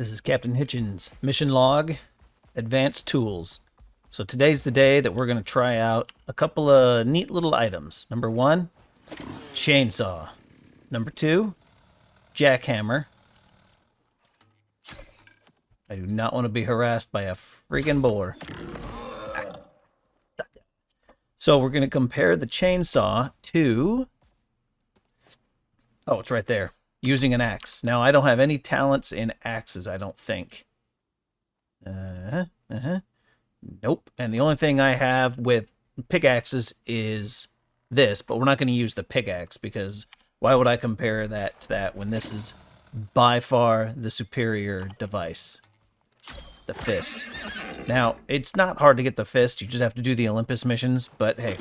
This is Captain Hitchens. Mission log, advanced tools. So today's the day that we're going to try out a couple of neat little items. Number one, chainsaw. Number two, jackhammer. I do not want to be harassed by a friggin' boar. So we're going to compare the chainsaw to... Oh, it's right there. Using an axe. Now, I don't have any talents in axes, I don't think. Nope. And the only thing I have with pickaxes is this, but we're not going to use the pickaxe because why would I compare that to that when this is by far the superior device? The fist. Now, it's not hard to get the fist. You just have to do the Olympus missions, but hey,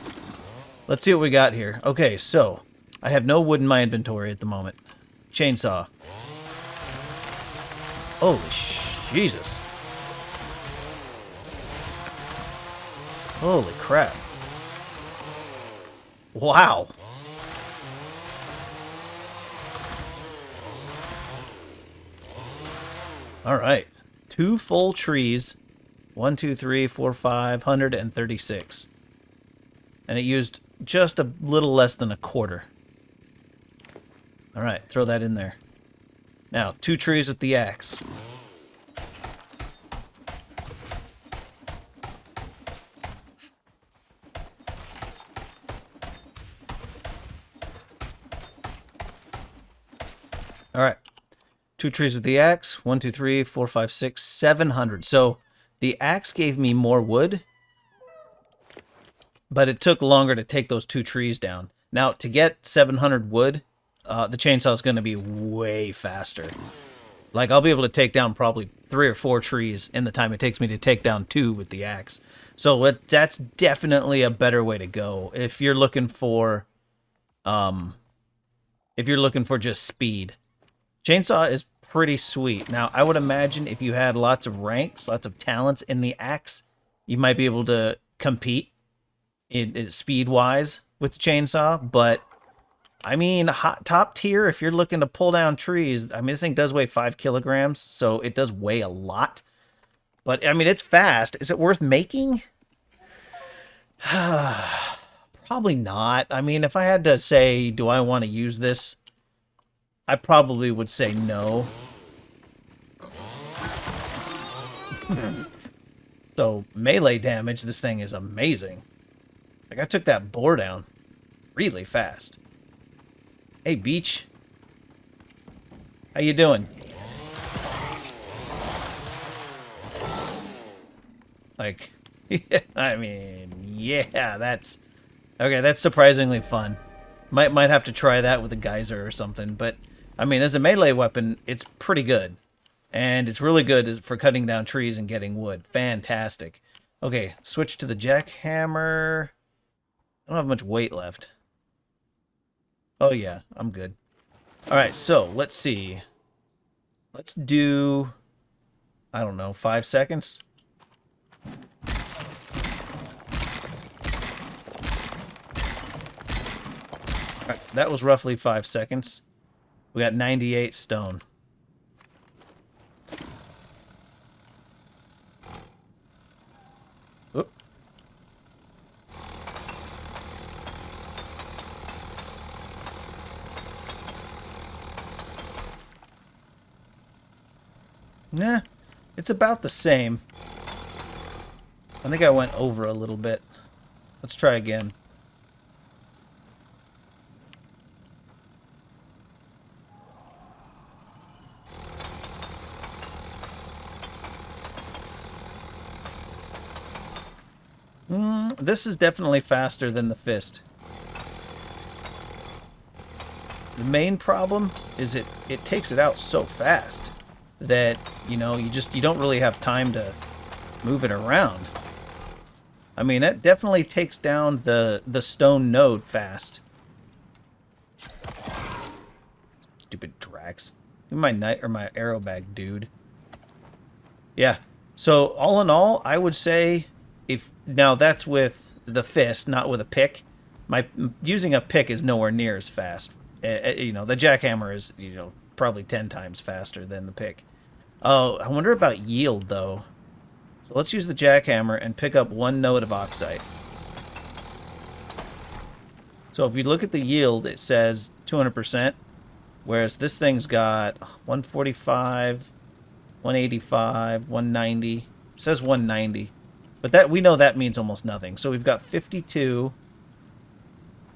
let's see what we got here. Okay, so I have no wood in my inventory at the moment. Chainsaw. Holy Jesus. Holy crap. Wow. All right. 2 full trees. 1, 2, 3, 4, 536. And it used just a little less than a quarter. All right, throw that in there. Now, 2 trees with the axe. All right, 2 trees with the axe. 1, 2, 3, 4, 5, 6, 700. So the axe gave me more wood, but it took longer to take those 2 trees down. Now, to get 700 wood, the chainsaw is going to be way faster. Like, I'll be able to take down probably 3 or 4 trees in the time it takes me to take down 2 with the axe. So that's definitely a better way to go if you're looking for, just speed. Chainsaw is pretty sweet. Now, I would imagine if you had lots of ranks, lots of talents in the axe, you might be able to compete in speed-wise with the chainsaw, but I mean, top tier, if you're looking to pull down trees, I mean, this thing does weigh 5 kilograms, so it does weigh a lot. But, I mean, it's fast. Is it worth making? Probably not. I mean, if I had to say, do I want to use this? I probably would say no. So, melee damage, this thing is amazing. Like, I took that boar down really fast. Hey, Beach. How you doing? Like, I mean, yeah, that's... Okay, that's surprisingly fun. Might have to try that with a geyser or something, but, I mean, as a melee weapon, it's pretty good. And it's really good for cutting down trees and getting wood. Fantastic. Okay, switch to the jackhammer. I don't have much weight left. Oh, yeah, I'm good. All right, so let's see. Let's do, I don't know, 5 seconds? All right, that was roughly 5 seconds. We got 98 stone. Oop. Nah, it's about the same. I think I went over a little bit. Let's try again. This is definitely faster than the fist. The main problem is it takes it out so fast that, you know, you don't really have time to move it around. I mean, that definitely takes down the stone node fast. Stupid Drax. Give me my knight or my arrow bag, dude. Yeah. So all in all, I would say now that's with the fist, not with a pick. Using a pick is nowhere near as fast. You know, the jackhammer is, you know, probably 10 times faster than the pick. Oh, I wonder about yield, though. So let's use the jackhammer and pick up 1 node of oxide. So if you look at the yield, it says 200%, whereas this thing's got 145, 185, 190. It says 190. But that we know that means almost nothing. So we've got 52.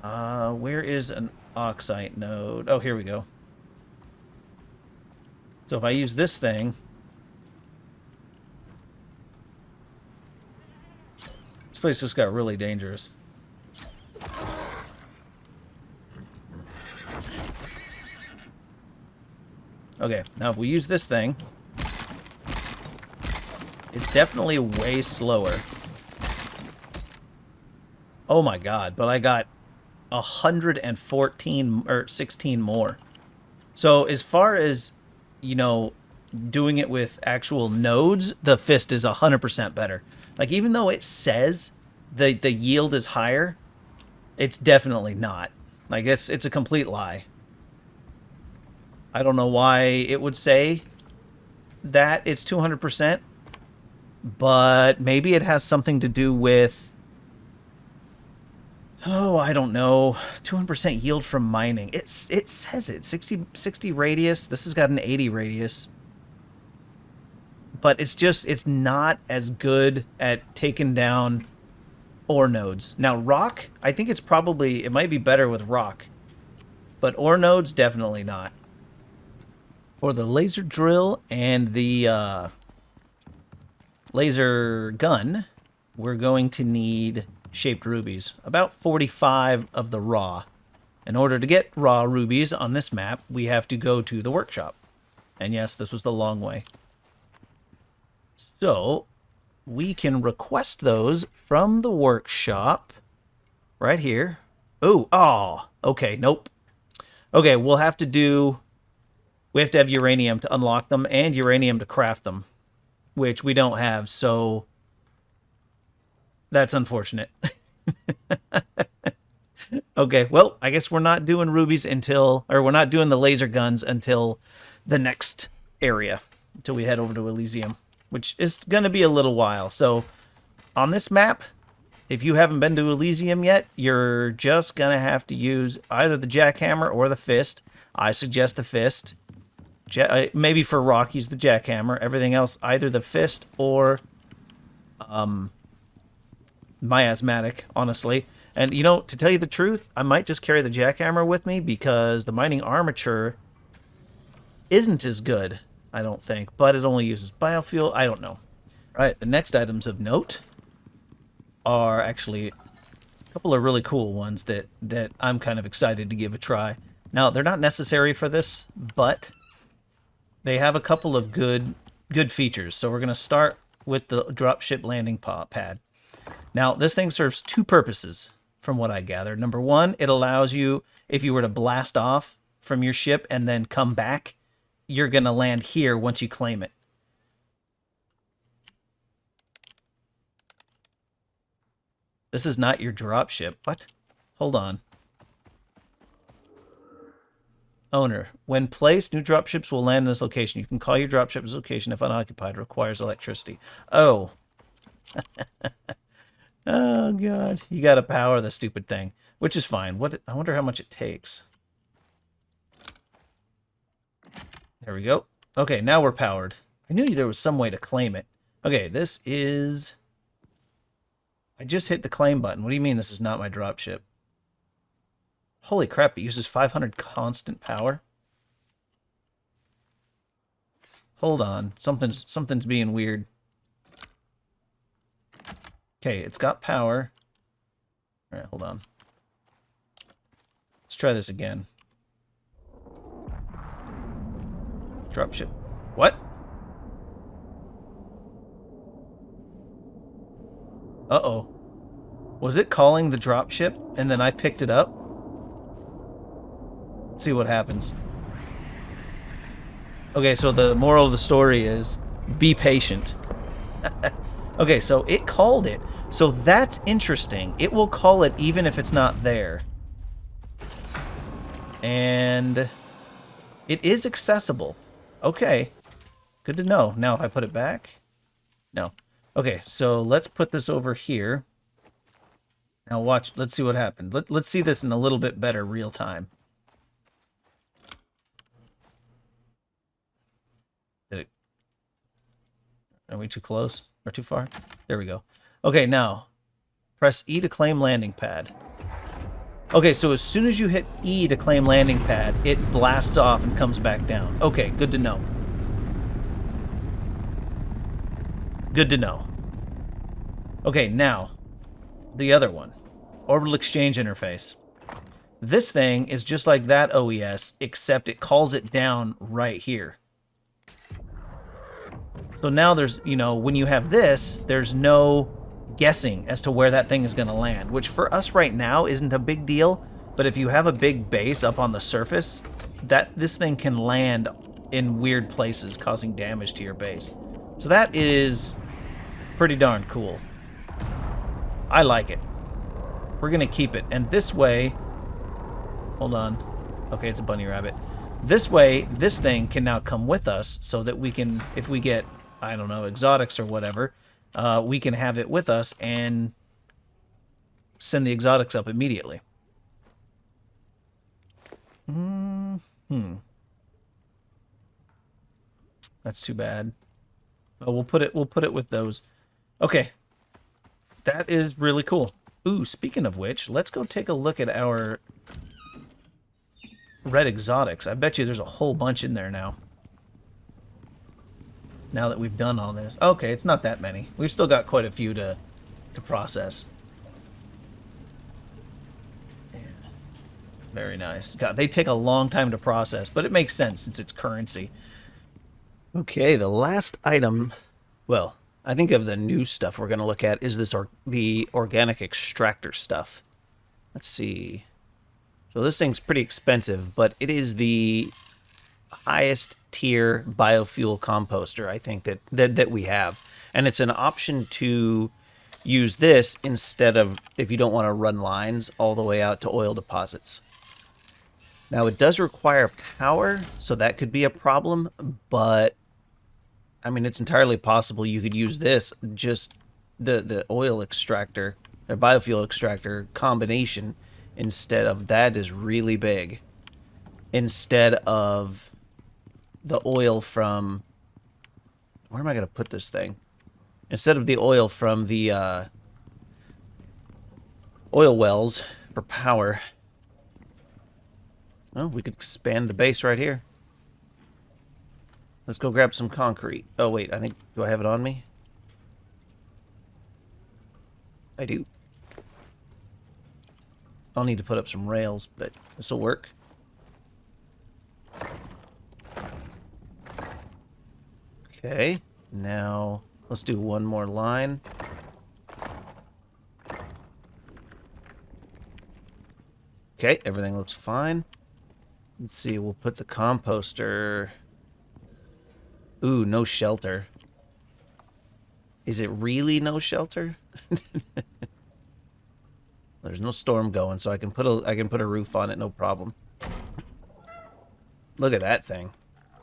Where is an oxide node? Oh, here we go. So if I use this thing, this place just got really dangerous. Okay, now if we use this thing, it's definitely way slower. Oh my god, but I got 114 or 16 more. So as far as, you know, doing it with actual nodes, the fist is 100% better. Like, even though it says the yield is higher, it's definitely not. Like, it's a complete lie. I don't know why it would say that it's 200%, but maybe it has something to do with, oh, I don't know, 200% yield from mining. It says it, 60 radius. This has got an 80 radius. But it's not as good at taking down ore nodes. Now, rock, I think it might be better with rock. But ore nodes, definitely not. For the laser drill and the laser gun, we're going to need shaped rubies. About 45 of the raw. In order to get raw rubies on this map, we have to go to the workshop. And yes, this was the long way. So, we can request those from the workshop right here. Oh, okay, nope. Okay, we have to have uranium to unlock them and uranium to craft them, which we don't have, so that's unfortunate. Okay, well, I guess we're not doing rubies we're not doing the laser guns until the next area, until we head over to Elysium, which is going to be a little while. So, on this map, if you haven't been to Elysium yet, you're just going to have to use either the jackhammer or the fist. I suggest the fist. Maybe for rock, use the jackhammer. Everything else, either the fist or miasmatic, honestly. And, you know, to tell you the truth, I might just carry the jackhammer with me because the mining armature isn't as good, I don't think. But it only uses biofuel. I don't know. All right, the next items of note are actually a couple of really cool ones that I'm kind of excited to give a try. Now, they're not necessary for this, but they have a couple of good features. So we're going to start with the dropship landing pad. Now, this thing serves 2 purposes, from what I gather. Number 1, it allows you, if you were to blast off from your ship and then come back, you're going to land here once you claim it. This is not your dropship. What? Hold on. Owner. When placed, new dropships will land in this location. You can call your dropship's location if unoccupied. Requires electricity. Oh. Oh, God. You got to power the stupid thing, which is fine. I wonder how much it takes. There we go. Okay, now we're powered. I knew there was some way to claim it. Okay, this is... I just hit the claim button. What do you mean this is not my dropship? Holy crap, it uses 500 constant power. Hold on. Something's being weird. Okay, it's got power. All right, hold on. Let's try this again. Dropship. What? Uh-oh. Was it calling the dropship and then I picked it up? Let's see what happens. Okay, so the moral of the story is be patient. Okay, so it called it. So that's interesting. It will call it even if it's not there. And it is accessible. Okay. Good to know. Now if I put it back... No. Okay, so let's put this over here. Now watch, let's see what happens. Let's see this in a little bit better real time. Did it... Are we too close? Or too far? There we go. Okay, now, press E to claim landing pad. Okay, so as soon as you hit E to claim landing pad, it blasts off and comes back down. Okay, good to know. Good to know. Okay, now, the other one. Orbital Exchange Interface. This thing is just like that OES, except it calls it down right here. So now there's, you know, when you have this, there's no guessing as to where that thing is going to land, which for us right now isn't a big deal, but if you have a big base up on the surface, this thing can land in weird places, causing damage to your base. So that is pretty darn cool. I like it. We're going to keep it. And this way... Hold on. Okay, it's a bunny rabbit. This way, this thing can now come with us so that we can, if we get, I don't know, exotics or whatever, we can have it with us and send the exotics up immediately. That's too bad. Oh, we'll put it with those. Okay. That is really cool. Ooh, speaking of which, let's go take a look at our red exotics. I bet you there's a whole bunch in there now. Now that we've done all this. Okay, it's not that many. We've still got quite a few to process. Yeah. Very nice. God, they take a long time to process, but it makes sense since it's currency. Okay, the last item, well, I think of the new stuff we're going to look at is this the organic extractor stuff. Let's see. So this thing's pretty expensive, but it is the highest tier biofuel composter, I think, that we have. And it's an option to use this instead of, if you don't want to run lines all the way out to oil deposits. Now, it does require power, so that could be a problem, but I mean, it's entirely possible you could use this, just the oil extractor, or biofuel extractor combination, instead of that is really big. Instead of the oil from... Where am I going to put this thing? Instead of the oil from the oil wells for power. Well, we could expand the base right here. Let's go grab some concrete. Oh, wait, I think... Do I have it on me? I do. I'll need to put up some rails, but this will work. Okay, now let's do one more line. Okay, everything looks fine. Let's see, we'll put the composter... Ooh, no shelter. Is it really no shelter? There's no storm going, so I can put a roof on it, no problem. Look at that thing.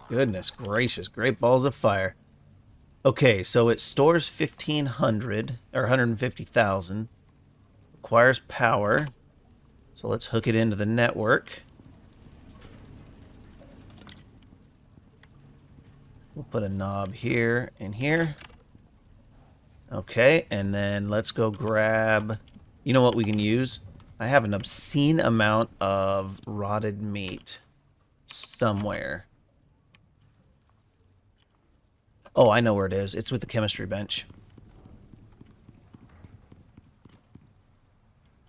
Goodness gracious, great balls of fire. Okay, so it stores 1,500 or 150,000. Requires power. So let's hook it into the network. We'll put a knob here and here. Okay, and then let's go grab... You know what we can use? I have an obscene amount of rotted meat somewhere. Oh, I know where it is. It's with the chemistry bench.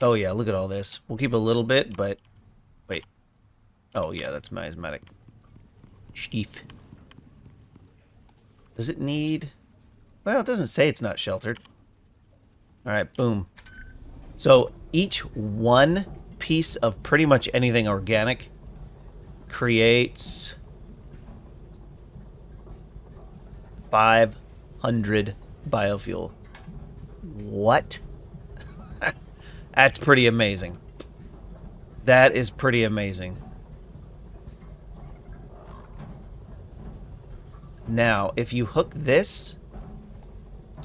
Oh, yeah, look at all this. We'll keep a little bit, but... Wait. Oh, yeah, that's miasmatic. Stief. Does it need... Well, it doesn't say it's not sheltered. Alright, boom. So, each one piece of pretty much anything organic creates 500 biofuel. What? That's pretty amazing. That is pretty amazing. Now, if you hook this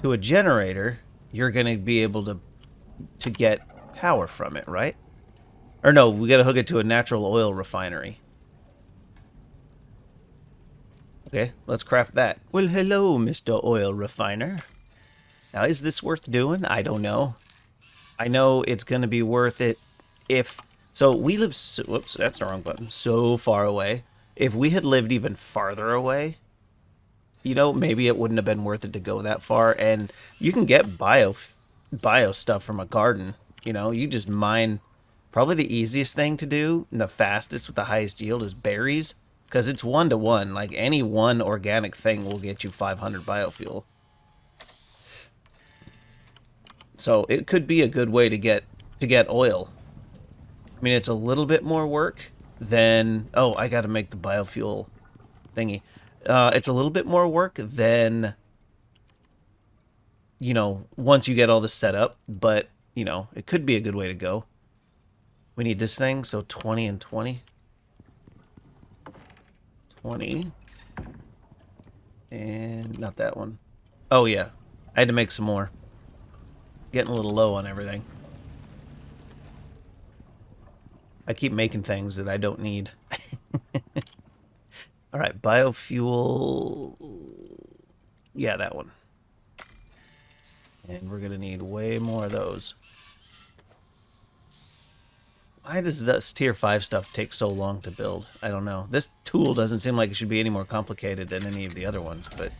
to a generator, you're going to be able to get power from it, right? Or no, we got to hook it to a natural oil refinery. Okay, let's craft that. Well, hello, Mr. Oil Refiner. Now, is this worth doing? I don't know. I know it's going to be worth it if... So, we live... So, whoops, that's the wrong button. So far away. If we had lived even farther away, you know, maybe it wouldn't have been worth it to go that far. And you can get bio stuff from a garden. You know, you just mine... Probably the easiest thing to do, and the fastest with the highest yield, is berries. Because it's 1-to-1. Like, any one organic thing will get you 500 biofuel. So it could be a good way to get oil. I mean, it's a little bit more work than... Oh, I got to make the biofuel thingy. It's a little bit more work than, you know, once you get all this set up. But, you know, it could be a good way to go. We need this thing, so 20 and 20. 20. And not that one. Oh, yeah. I had to make some more. Getting a little low on everything. I keep making things that I don't need. Alright, biofuel... Yeah, that one. And we're going to need way more of those. Why does this tier 5 stuff take so long to build? I don't know. This tool doesn't seem like it should be any more complicated than any of the other ones, but it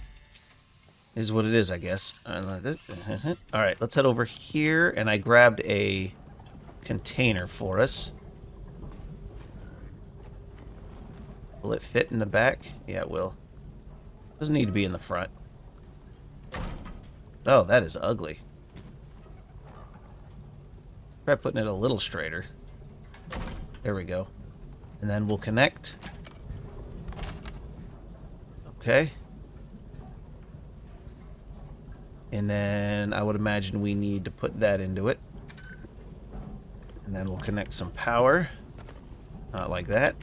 is what it is, I guess. Alright, let's head over here, and I grabbed a container for us. Will it fit in the back? Yeah, it will. Doesn't need to be in the front. Oh, that is ugly. Try putting it a little straighter. There we go. And then we'll connect. Okay. And then I would imagine we need to put that into it. And then we'll connect some power. Like that.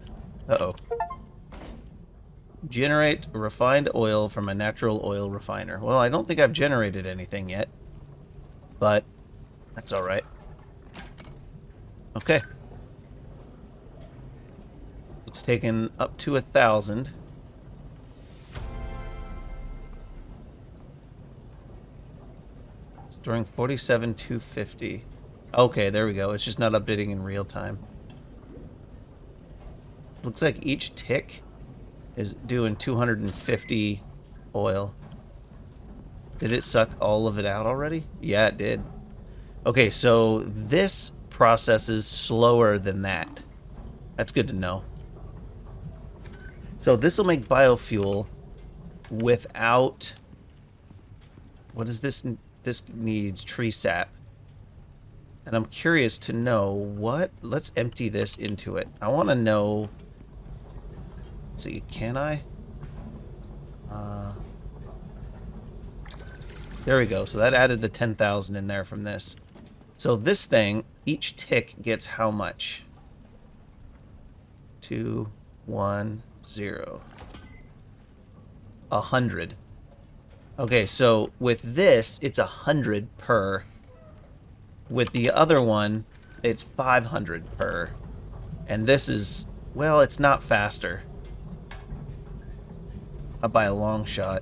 Uh-oh. Generate refined oil from a natural oil refiner. Well, I don't think I've generated anything yet. But that's alright. Okay. It's taken up to 1,000. Storing 47,250. Okay, there we go. It's just not updating in real time. Looks like each tick is doing 250 oil. Did it suck all of it out already? Yeah, it did. Okay, so this processes slower than that. That's good to know. So this will make biofuel without... What is this? This needs tree sap. And I'm curious to know what... Let's empty this into it. I want to know... Let's see, can I? There we go. So that added the 10,000 in there from this. So this thing, each tick gets how much? 2, 1, 0. 100. Okay, so with this, it's 100 per. With the other one, it's 500 per. And this is, well, it's not faster. By a long shot.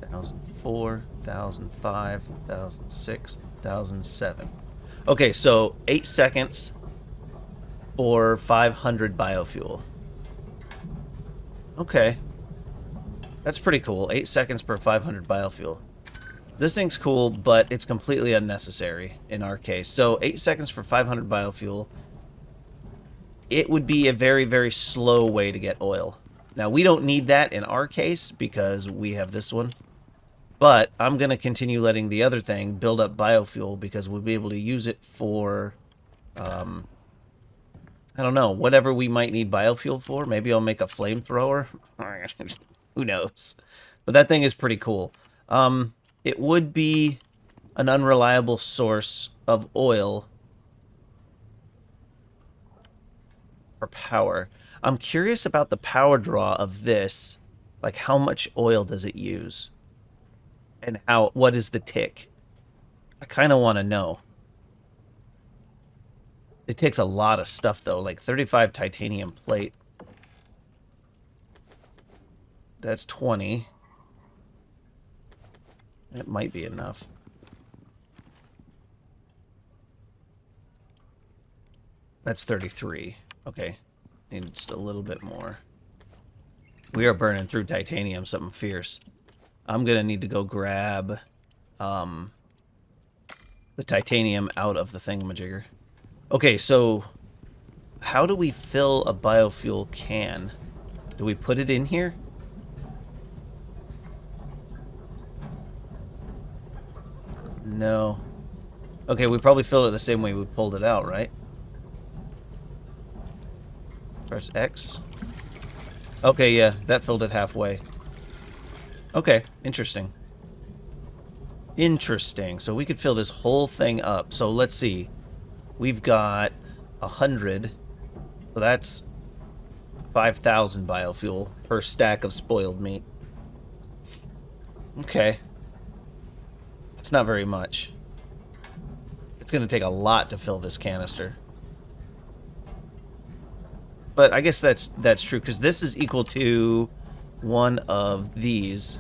1,004, 1,005, 1,006, 1,007. Okay, so 8 seconds for 500 biofuel. Okay. That's pretty cool. 8 seconds per 500 biofuel. This thing's cool, but it's completely unnecessary in our case. So 8 seconds for 500 biofuel. It would be a very, very slow way to get oil. Now, we don't need that in our case because we have this one. But I'm going to continue letting the other thing build up biofuel because we'll be able to use it for, I don't know, whatever we might need biofuel for. Maybe I'll make a flamethrower. Who knows? But that thing is pretty cool. It would be an unreliable source of oil for power. I'm curious about the power draw of this. Like, how much oil does it use? And what is the tick? I kind of want to know. It takes a lot of stuff, though. Like, 35 titanium plate. That's 20. It might be enough. That's 33. Okay. Need just a little bit more. We are burning through titanium, something fierce. I'm going to need to go grab the titanium out of the thingamajigger. Okay, so how do we fill a biofuel can? Do we put it in here? No. Okay, we probably filled it the same way we pulled it out, right? Press X. Okay, yeah, that filled it halfway. Okay, interesting. Interesting. So we could fill this whole thing up. So let's see. We've got 100. So that's 5,000 biofuel per stack of spoiled meat. Okay. It's not very much. It's going to take a lot to fill this canister. But I guess that's true, because this is equal to one of these.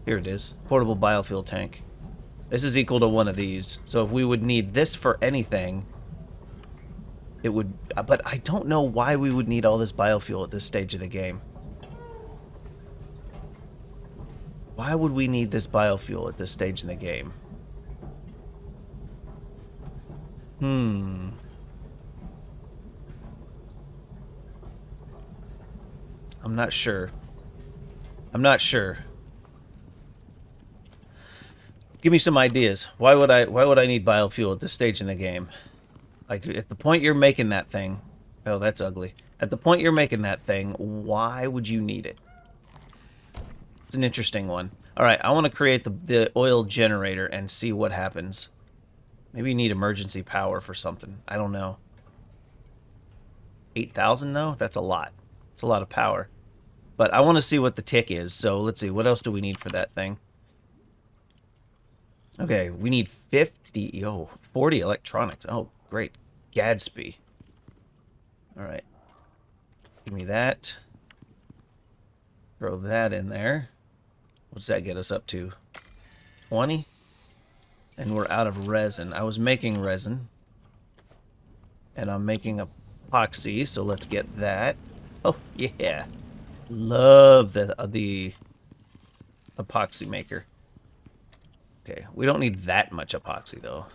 Here it is. Portable biofuel tank. This is equal to one of these. So if we would need this for anything, it would... But I don't know why we would need all this biofuel at this stage of the game. Why would we need this biofuel at this stage in the game? I'm not sure. I'm not sure. Give me some ideas. Why would I need biofuel at this stage in the game? Like, at the point you're making that thing... Oh, that's ugly. At the point you're making that thing, why would you need it? It's an interesting one. Alright, I want to create the oil generator and see what happens. Maybe you need emergency power for something. I don't know. 8,000 though? That's a lot. It's a lot of power. But I want to see what the tick is. So let's see. What else do we need for that thing? Okay, we need 40 electronics. Oh, great. Gadsby. Alright. Give me that. Throw that in there. What's that get us up to? 20? And we're out of resin. I was making resin. And I'm making epoxy, so let's get that. Oh, yeah. Love the epoxy maker. Okay, we don't need that much epoxy, though.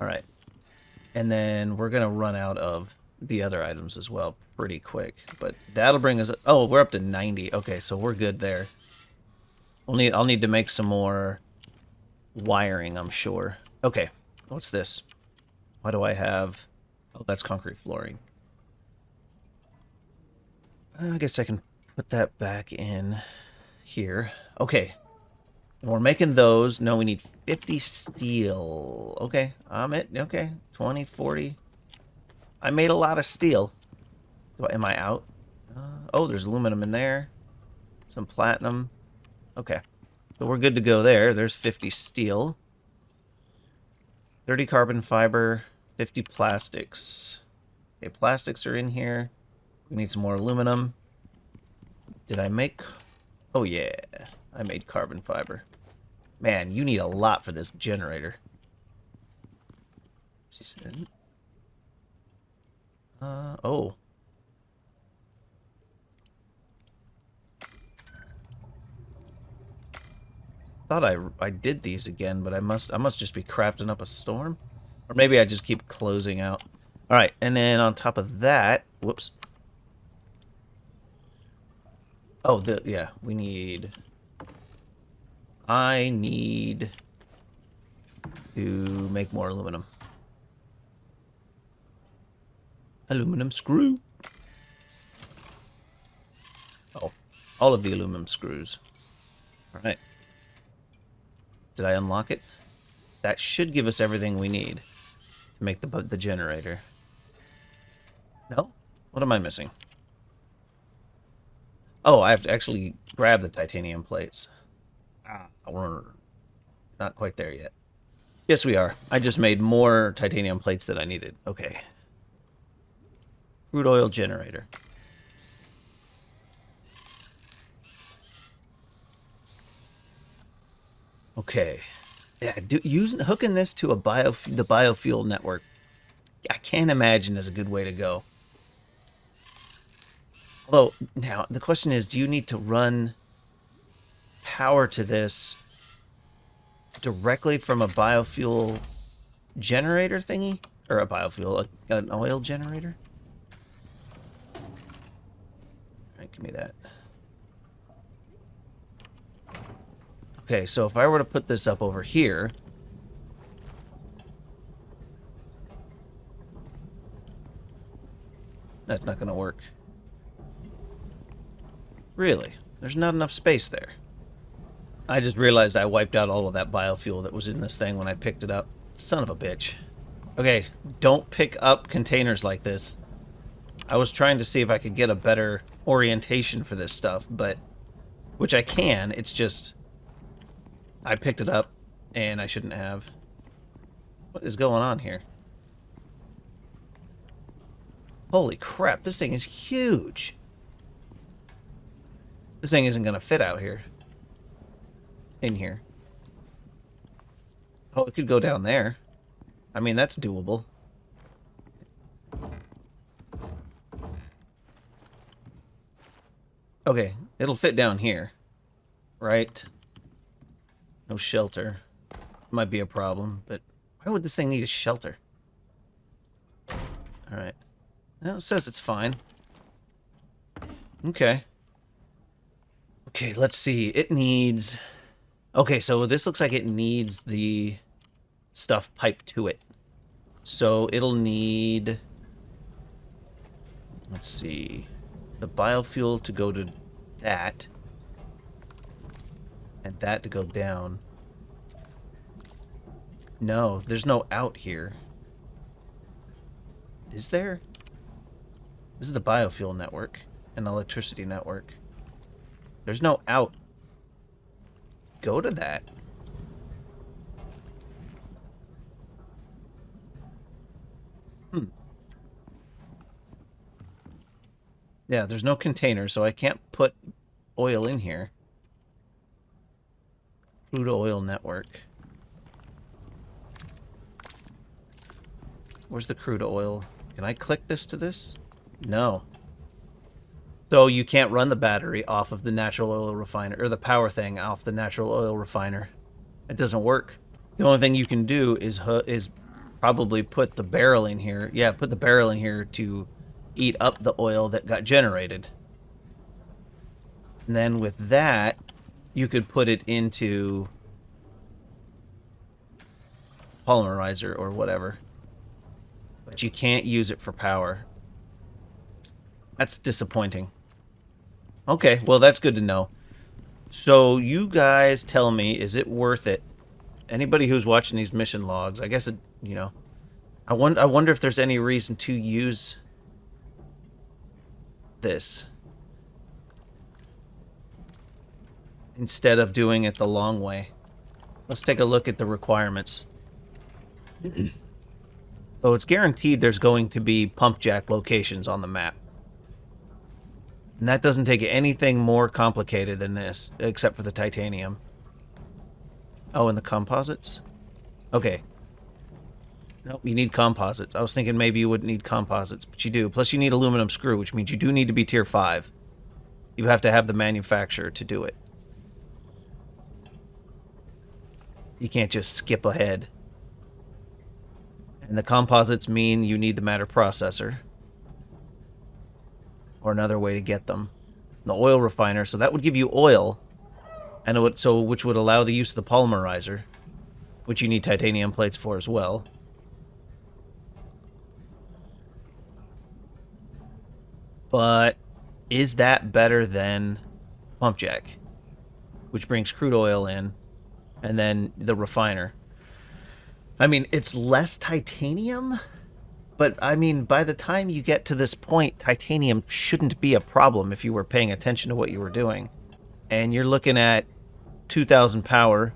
Alright. And then we're going to run out of the other items as well pretty quick. But that'll bring us... Oh, we're up to 90. Okay, so we're good there. I'll need to make some more wiring, I'm sure. Okay, what's this? Why do I have... Oh, that's concrete flooring. I guess I can put that back in here. Okay. And we're making those. No, we need 50 steel. Okay, okay, 20, 40. I made a lot of steel. Am I out? Oh, there's aluminum in there. Some platinum. Okay. So we're good to go there. There's 50 steel. 30 carbon fiber. 50 plastics. Okay, plastics are in here. We need some more aluminum. Did I make... Oh, yeah. I made carbon fiber. Man, you need a lot for this generator. She said... oh. Thought I did these again, but I must just be crafting up a storm. Or maybe I just keep closing out. Alright, and then on top of that... Whoops. Oh, yeah, we need... I need to make more aluminum. Aluminum screw. Oh, all of the aluminum screws. Alright. Did I unlock it? That should give us everything we need to make the generator. No? What am I missing? Oh, I have to actually grab the titanium plates. We're not quite there yet. Yes, we are. I just made more titanium plates than I needed. Okay. Crude Oil Generator. Okay. Yeah, hooking this to the biofuel network, I can't imagine is a good way to go. Although, now, the question is, do you need to run power to this directly from a biofuel generator thingy? Or a biofuel, an oil generator? Alright, give me that. Okay, so if I were to put this up over here... That's not going to work. Really? There's not enough space there. I just realized I wiped out all of that biofuel that was in this thing when I picked it up. Son of a bitch. Okay, don't pick up containers like this. I was trying to see if I could get a better orientation for this stuff, but... Which I can, it's just... I picked it up, and I shouldn't have. What is going on here? Holy crap, this thing is huge! This thing isn't gonna fit out here. In here. Oh, it could go down there. I mean, that's doable. Okay, it'll fit down here. Right? No shelter. Might be a problem, but why would this thing need a shelter? Alright. Well, it says it's fine. Okay. Okay, let's see. It needs... Okay, so this looks like it needs the stuff piped to it. So it'll need... Let's see. The biofuel to go to that. And that to go down. No, there's no out here. Is there? This is the biofuel network and electricity network. There's no out. Go to that. Yeah, there's no container, so I can't put oil in here. Crude oil network. Where's the crude oil? Can I click this to this? No. So you can't run the battery off of the natural oil refiner, or the power thing off the natural oil refiner. It doesn't work. The only thing you can do is probably put the barrel in here. Yeah, put the barrel in here to eat up the oil that got generated. And then with that, you could put it into polymerizer or whatever. But you can't use it for power. That's disappointing. Okay, well, that's good to know. So you guys tell me, is it worth it? Anybody who's watching these mission logs, I guess it, you know, I wonder if there's any reason to use this instead of doing it the long way. Let's take a look at the requirements. So it's guaranteed there's going to be pump jack locations on the map. And that doesn't take anything more complicated than this, except for the titanium. Oh, and the composites? Okay. Nope, you need composites. I was thinking maybe you wouldn't need composites, but you do. Plus you need aluminum screw, which means you do need to be tier 5. You have to have the manufacturer to do it. You can't just skip ahead. And the composites mean you need the matter processor. Or another way to get them. The oil refiner, so that would give you oil. And which would allow the use of the polymerizer. Which you need titanium plates for as well. But is that better than pump jack? Which brings crude oil in. And then the refiner. I mean, it's less titanium, but I mean, by the time you get to this point, titanium shouldn't be a problem if you were paying attention to what you were doing. And you're looking at 2,000 power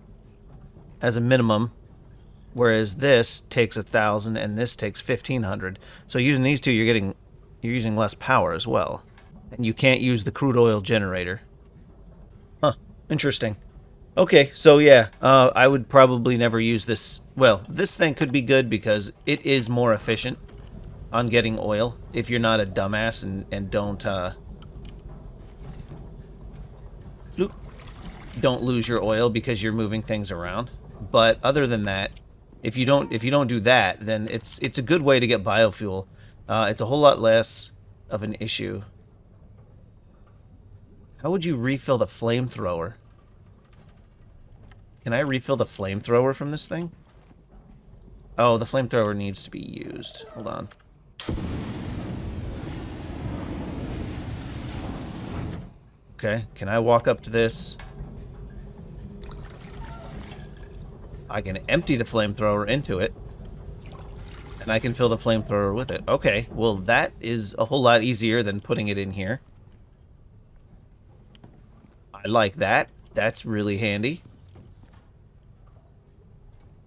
as a minimum, whereas this takes 1,000 and this takes 1,500. So using these two, you're using less power as well. And you can't use the crude oil generator. Huh, interesting. Okay, so yeah, I would probably never use this. Well, this thing could be good because it is more efficient on getting oil if you're not a dumbass and don't lose your oil because you're moving things around. But other than that, if you don't do that, then it's a good way to get biofuel. It's a whole lot less of an issue. How would you refill the flamethrower? Can I refill the flamethrower from this thing? Oh, the flamethrower needs to be used. Hold on. Okay, can I walk up to this? I can empty the flamethrower into it. And I can fill the flamethrower with it. Okay, well that is a whole lot easier than putting it in here. I like that. That's really handy.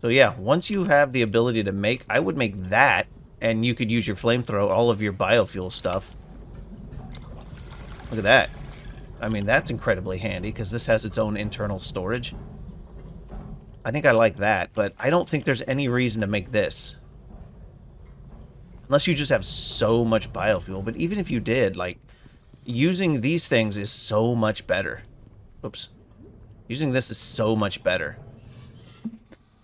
So yeah, once you have the ability to make, I would make that, and you could use your flamethrower, all of your biofuel stuff. Look at that. I mean, that's incredibly handy, because this has its own internal storage. I think I like that, but I don't think there's any reason to make this. Unless you just have so much biofuel, but even if you did, like, using these things is so much better. Oops. Using this is so much better.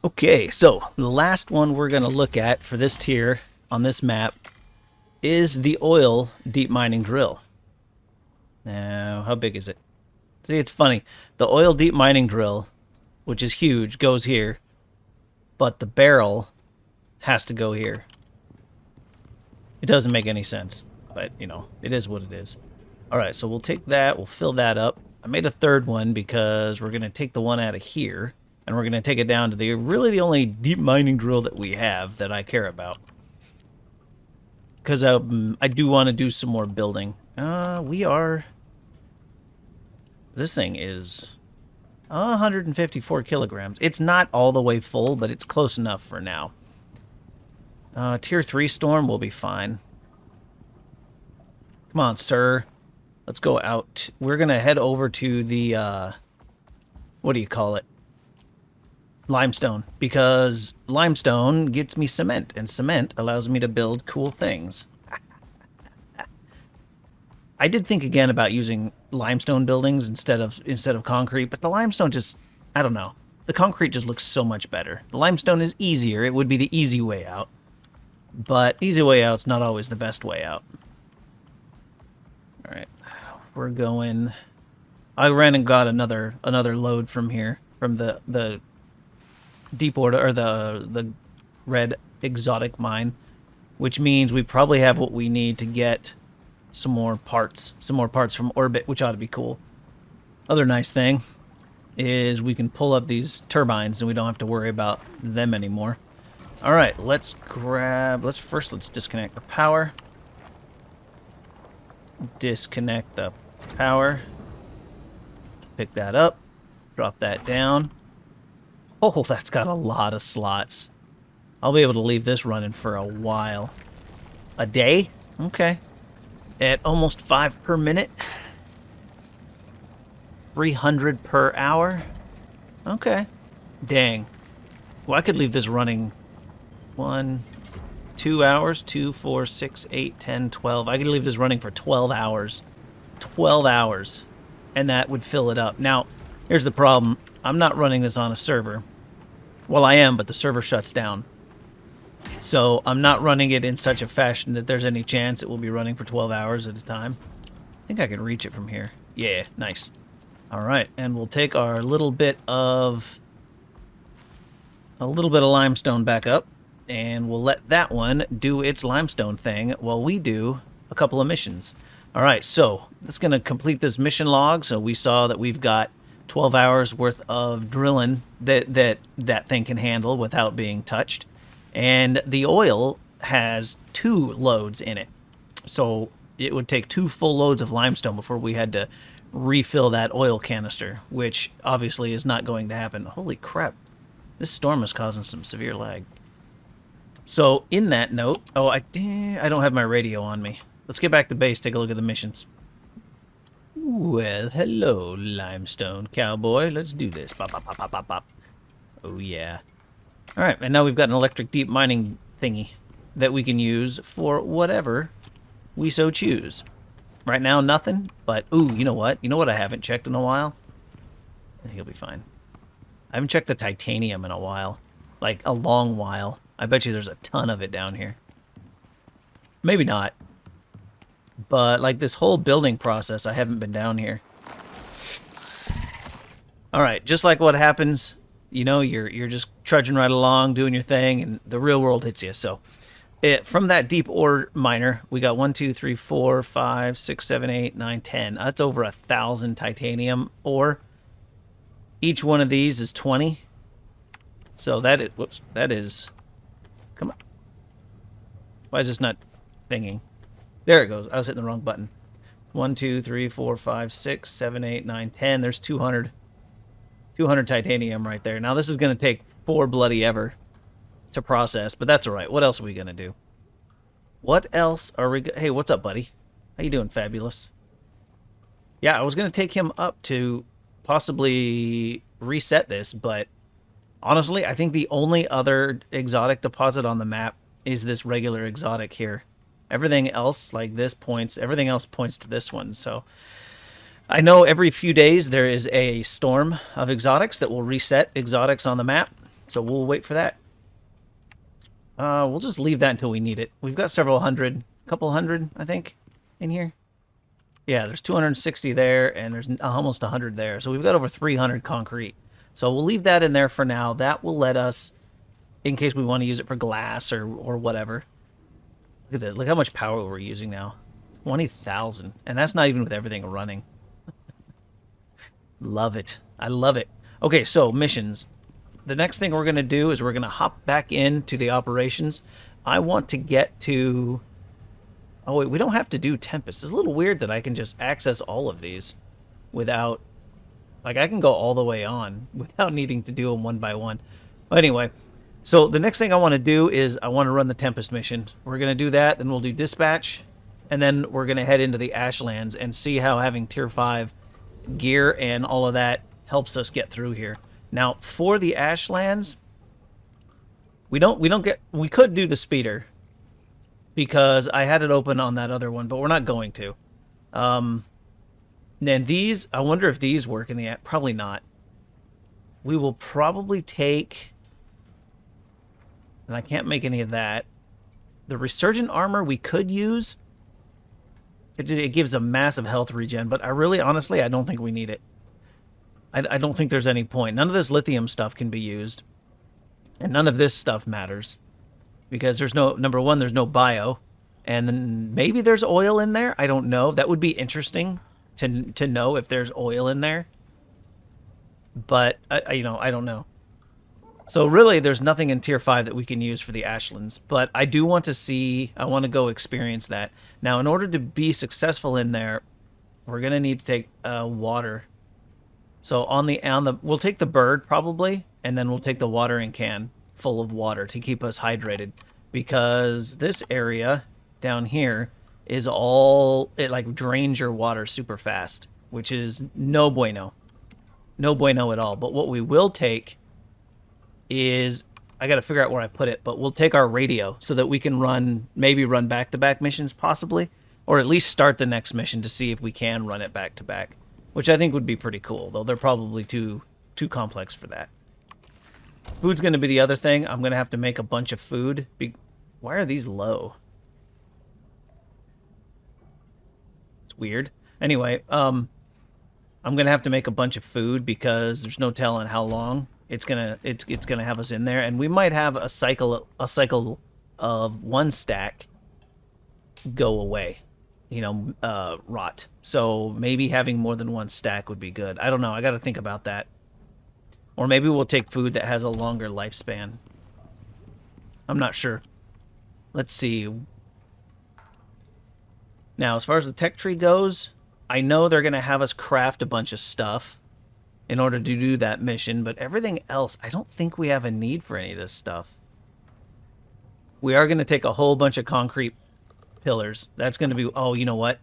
Okay, so the last one we're going to look at for this tier on this map is the oil deep mining drill. Now, how big is it? See, it's funny. The oil deep mining drill, which is huge, goes here, but the barrel has to go here. It doesn't make any sense, but, you know, it is what it is. All right, so we'll take that. We'll fill that up. I made a third one because we're going to take the one out of here. And we're going to take it down to the really the only deep mining drill that we have that I care about. Because I do want to do some more building. This thing is 154 kilograms. It's not all the way full, but it's close enough for now. Tier 3 storm will be fine. Come on, sir. Let's go out. We're going to head over to the, what do you call it? Limestone, because limestone gets me cement, and cement allows me to build cool things. I did think again about using limestone buildings instead of concrete, but the limestone just, I don't know. The concrete just looks so much better. The limestone is easier. It would be the easy way out. But easy way out's not always the best way out. All right. We're going. I ran and got another load from here, from the deep order, or the red exotic mine, which means we probably have what we need to get some more parts from orbit, which ought to be cool. Other nice thing is we can pull up these turbines and we don't have to worry about them anymore. All right, let's disconnect the power. Disconnect the power. Pick that up. Drop that down. Oh, that's got a lot of slots. I'll be able to leave this running for a while. A day? Okay. At almost 5 per minute. 300 per hour. Okay. Dang. Well, I could leave this running 1, 2 hours. 2, 4, 6, 8, 10, 12. I could leave this running for 12 hours. 12 hours. And that would fill it up. Now, here's the problem. I'm not running this on a server. Well, I am, but the server shuts down. So I'm not running it in such a fashion that there's any chance it will be running for 12 hours at a time. I think I can reach it from here. Yeah, nice. All right, and we'll take our little bit of limestone back up, and we'll let that one do its limestone thing while we do a couple of missions. All right, so that's going to complete this mission log. So we saw that we've got 12 hours worth of drilling that thing can handle without being touched. And the oil has 2 loads in it. So it would take 2 full loads of limestone before we had to refill that oil canister, which obviously is not going to happen. Holy crap. This storm is causing some severe lag. So in that note, oh, I don't have my radio on me. Let's get back to base, take a look at the missions. Well, hello, limestone cowboy. Let's do this. Bop, bop, bop, bop, bop, bop. Oh, yeah. All right, and now we've got an electric deep mining thingy that we can use for whatever we so choose. Right now, nothing, but, ooh, you know what? You know what I haven't checked in a while? I think he'll be fine. I haven't checked the titanium in a while. Like, a long while. I bet you there's a ton of it down here. Maybe not. But, like, this whole building process, I haven't been down here. Alright, just like what happens, you know, you're just trudging right along, doing your thing, and the real world hits you. So, from that deep ore miner, we got 1, 2, 3, 4, 5, 6, 7, 8, 9, 10. That's over 1,000 titanium ore. Each one of these is 20. So that is, whoops, that is, come on. Why is this not thinking? There it goes. I was hitting the wrong button. 1, 2, 3, 4, 5, 6, 7, 8, 9, 10. There's 200 titanium right there. Now this is going to take 4 bloody ever to process, but that's all right. What else are we going to do? What else are we... Hey, what's up, buddy? How you doing, Fabulous? Yeah, I was going to take him up to possibly reset this, but honestly, I think the only other exotic deposit on the map is this regular exotic here. Everything else, like this, everything else points to this one. So I know every few days there is a storm of exotics that will reset exotics on the map, so we'll wait for that. We'll just leave that until we need it. We've got several hundred, couple hundred, I think, in here. Yeah, there's 260 there, and there's almost 100 there. So we've got over 300 concrete. So we'll leave that in there for now. That will let us, in case we want to use it for glass or whatever. Look at this. Look how much power we're using now. 20,000. And that's not even with everything running. Love it. I love it. Okay, so missions. The next thing we're going to do is we're going to hop back into the operations. I want to get to... Oh, wait, we don't have to do Tempest. It's a little weird that I can just access all of these without... Like, I can go all the way on without needing to do them one by one. But anyway, so the next thing I want to do is I want to run the Tempest mission. We're going to do that, then we'll do Dispatch, and then we're going to head into the Ashlands and see how having Tier 5 gear and all of that helps us get through here. Now, for the Ashlands, we could do the speeder, because I had it open on that other one, but we're not going to. Then these, I wonder if these work in the app. Probably not. We will probably take, and I can't make any of that. The Resurgent Armor we could use. It gives a massive health regen, but honestly, I don't think we need it. I don't think there's any point. None of this lithium stuff can be used, and none of this stuff matters. Because there's no, number one, there's no bio, and then maybe there's oil in there. I don't know. That would be interesting to know if there's oil in there. But I don't know. So really, there's nothing in Tier 5 that we can use for the Ashlands. But I do want to see. I want to go experience that. Now, in order to be successful in there, we're gonna need to take water. So we'll take the bird probably, and then we'll take the watering can full of water to keep us hydrated, because this area down here is it like drains your water super fast, which is no bueno at all. But what we will take is, I gotta figure out where I put it, but we'll take our radio so that we can maybe run back-to-back missions possibly, or at least start the next mission to see if we can run it back-to-back, which I think would be pretty cool, though they're probably too complex for that. Food's going to be the other thing. I'm going to have to make a bunch of food. Why are these low? It's weird. Anyway, I'm going to have to make a bunch of food because there's no telling how long it's gonna have us in there, and we might have a cycle of 1 stack go away. rot. So maybe having more than one stack would be good. I don't know. I got to think about that. Or maybe we'll take food that has a longer lifespan. I'm not sure. Let's see. Now, as far as the tech tree goes, I know they're going to have us craft a bunch of stuff in order to do that mission, but everything else, I don't think we have a need for any of this stuff. We are going to take a whole bunch of concrete pillars. That's going to be... Oh, you know what?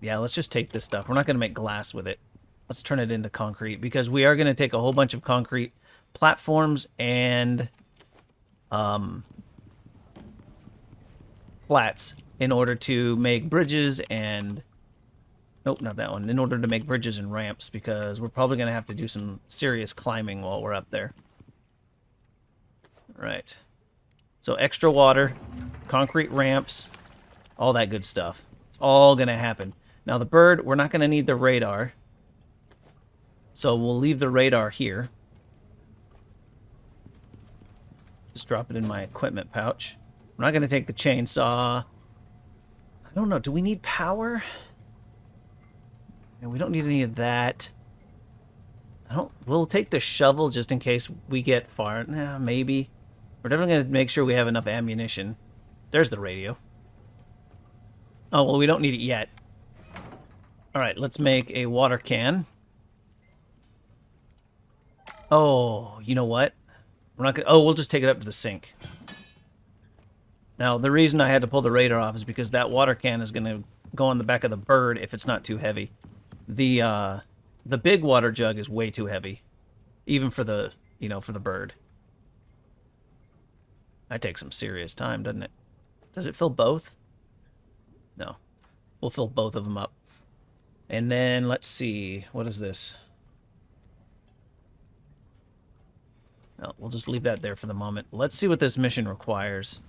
Yeah, let's just take this stuff. We're not going to make glass with it. Let's turn it into concrete, because we are going to take a whole bunch of concrete platforms and flats in order to make bridges and... Nope, not that one. In order to make bridges and ramps, because we're probably going to have to do some serious climbing while we're up there. Right. So extra water, concrete ramps, all that good stuff. It's all going to happen. Now the bird, we're not going to need the radar. So we'll leave the radar here. Just drop it in my equipment pouch. We're not going to take the chainsaw. I don't know. Do we need power? We don't need any of that. We'll take the shovel just in case we get far. Nah, maybe. We're definitely going to make sure we have enough ammunition. There's the radio. Oh, well, we don't need it yet. Alright, let's make a water can. Oh, you know what? We're not gonna... Oh, we'll just take it up to the sink. Now, the reason I had to pull the radar off is because that water can is going to go on the back of the bird if it's not too heavy. The big water jug is way too heavy, even for the, for the bird. That takes some serious time, doesn't it? Does it fill both? No. We'll fill both of them up. And then, let's see. What is this? No, we'll just leave that there for the moment. Let's see what this mission requires.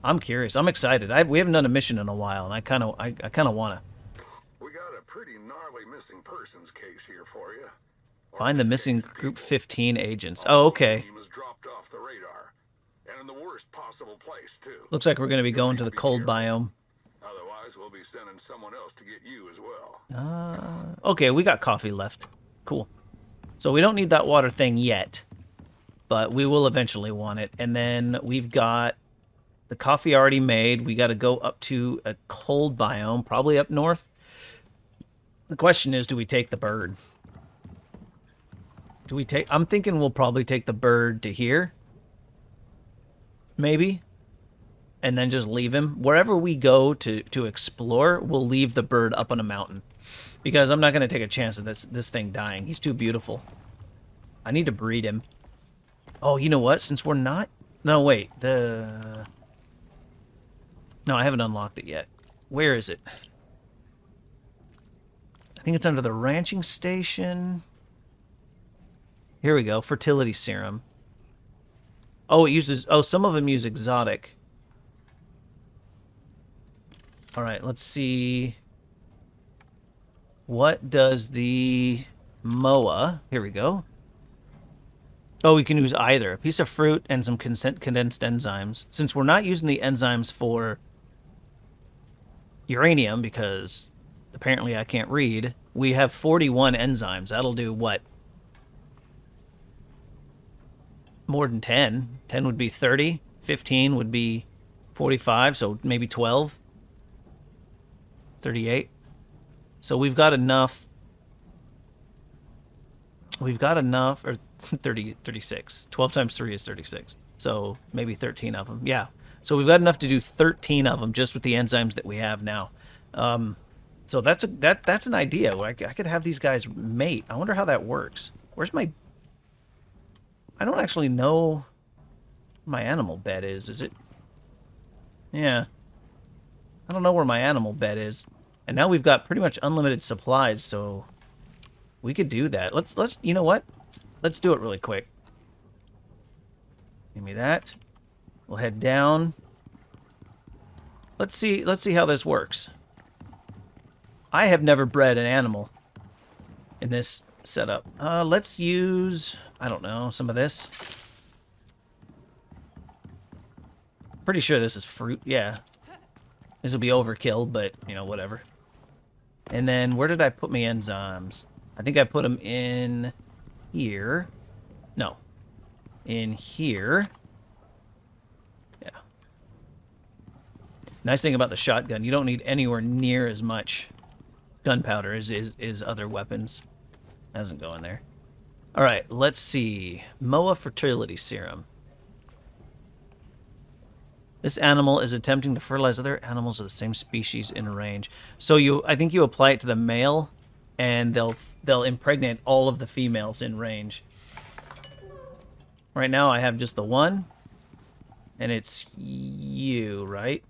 I'm curious. I'm excited. We haven't done a mission in a while, and I kind of want to. We got a pretty gnarly missing persons case here for you. Find the missing Group 15 agents. Oh, okay. Dropped off the radar, and in the worst possible place too. Looks like we're going to be going to the cold biome. Otherwise, we'll be sending someone else to get you as well. Okay, we got coffee left. Cool. So we don't need that water thing yet, but we will eventually want it. And then we've got the coffee already made. We got to go up to a cold biome, probably up north. The question is, do we take the bird? I'm thinking we'll probably take the bird to here. Maybe. And then just leave him. Wherever we go to explore, we'll leave the bird up on a mountain. Because I'm not going to take a chance of this thing dying. He's too beautiful. I need to breed him. Oh, you know what? Since we're not... No, wait. No, I haven't unlocked it yet. Where is it? I think it's under the ranching station. Here we go. Fertility serum. Oh, it uses... Oh, some of them use exotic. Alright, let's see... What does the MOA... Here we go. Oh, we can use either. A piece of fruit and some condensed enzymes. Since we're not using the enzymes for uranium, because apparently I can't read, we have 41 enzymes. That'll do what? More than 10. 10 would be 30. 15 would be 45, so maybe 12. 38. So we've got enough. We've got enough, or 36. 12 times 3 is 36. So maybe 13 of them. Yeah. So we've got enough to do 13 of them just with the enzymes that we have now. So that's an idea. I could have these guys mate. I wonder how that works. Where's my... I don't actually know where my animal bed is it? Yeah. I don't know where my animal bed is. And now we've got pretty much unlimited supplies, so we could do that. Let's you know what? Let's do it really quick. Give me that. We'll head down. Let's see how this works. I have never bred an animal in this setup. Let's use, I don't know, some of this. Pretty sure this is fruit, yeah. This will be overkill, but, you know, whatever. And then where did I put my enzymes? I think I put them in here. No. In here. Yeah. Nice thing about the shotgun, you don't need anywhere near as much gunpowder as other weapons. Doesn't go in there. All right, let's see. Moa fertility serum. This animal is attempting to fertilize other animals of the same species in range. So I think you apply it to the male, and they'll impregnate all of the females in range. Right now, I have just the one, and it's you, right?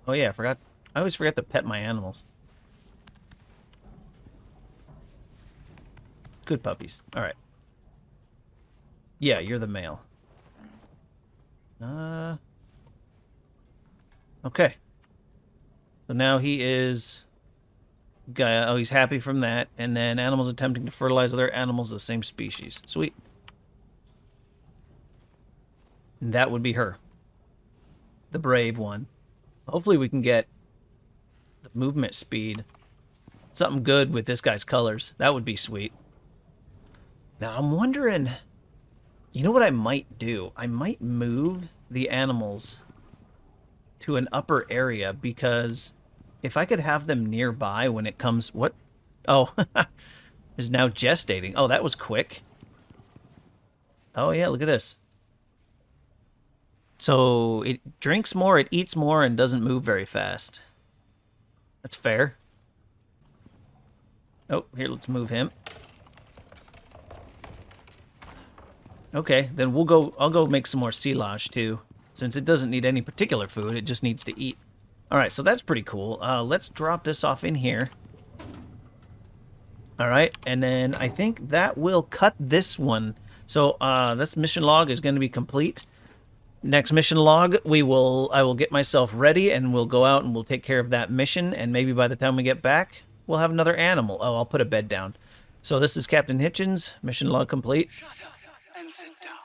Oh yeah, I always forget to pet my animals. Good puppies. All right. Yeah, you're the male. Okay. So now he is... Oh, he's happy from that. And then animals attempting to fertilize other animals of the same species. Sweet. And that would be her. The brave one. Hopefully we can get the movement speed. Something good with this guy's colors. That would be sweet. Now, I'm wondering... You know what I might do? I might move the animals to an upper area, because if I could have them nearby when it comes... What? Oh, is now gestating. Oh, that was quick. Oh, yeah, look at this. So it drinks more, it eats more, and doesn't move very fast. That's fair. Oh, here, let's move him. Okay, then I'll go make some more silage too, since it doesn't need any particular food, it just needs to eat. Alright, so that's pretty cool. Let's drop this off in here. Alright, and then I think that will cut this one. So, this mission log is going to be complete. Next mission log, I will get myself ready, and we'll go out and we'll take care of that mission, and maybe by the time we get back, we'll have another animal. Oh, I'll put a bed down. So this is Captain Hitchens, mission log complete. Shut up and sit down.